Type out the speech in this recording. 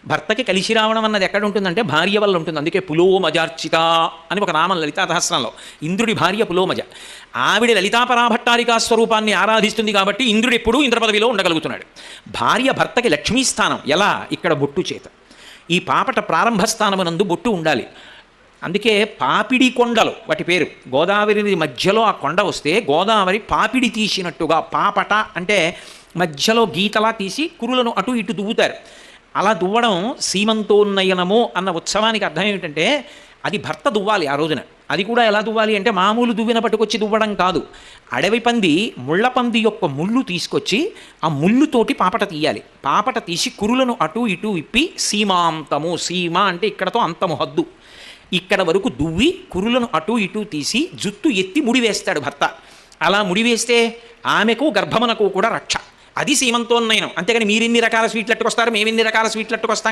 భర్తకి కలిసి రావడం అన్నది ఎక్కడ ఉంటుందంటే భార్య వల్ల ఉంటుంది. అందుకే పులోమజార్చిత అని ఒక నామం లలితా సహస్రంలో. ఇంద్రుడి భార్య పులోమజ. ఆవిడ లలితాపరాభట్టారికా స్వరూపాన్ని ఆరాధిస్తుంది కాబట్టి ఇంద్రుడు ఎప్పుడూ ఇంద్ర పదవిలో ఉండగలుగుతున్నాడు. భార్య భర్తకి లక్ష్మీస్థానం. ఎలా? ఇక్కడ బొట్టు చేత. ఈ పాపట ప్రారంభ స్థానమునందు బొట్టు ఉండాలి. అందుకే పాపిడి కొండలు వాటి పేరు. గోదావరి మధ్యలో ఆ కొండ వస్తే గోదావరి పాపిడి తీసినట్టుగా, పాపట అంటే మధ్యలో గీతలా తీసి కురులను అటు ఇటు దువ్వుతారు. అలా దువ్వడం సీమంతోన్నయనము అన్న ఉత్సవానికి అర్థం ఏమిటంటే అది భర్త దువ్వాలి ఆ రోజున. అది కూడా ఎలా దువ్వాలి అంటే మామూలు దువ్విన పట్టుకొచ్చి దువ్వడం కాదు. అడవి పంది, ముళ్ళ పంది యొక్క ముళ్ళు తీసుకొచ్చి ఆ ముళ్ళుతోటి పాపట తీయాలి. పాపట తీసి కురులను అటు ఇటు ఇప్పి సీమాంతము, సీమ అంటే ఇక్కడతో అంతము, హద్దు, ఇక్కడ వరకు దువ్వి కురులను అటు ఇటు తీసి జుట్టు ఎత్తి ముడివేస్తాడు భర్త. అలా ముడివేస్తే ఆమెకు గర్భమునకు కూడా రక్ష. అది సీమంతోన్నయనం. అంతేగాని మీరెన్ని రకాల స్వీట్లు అట్టుకొస్తారు, మేమెన్ని రకాల స్వీట్లు అట్టుకొస్తాం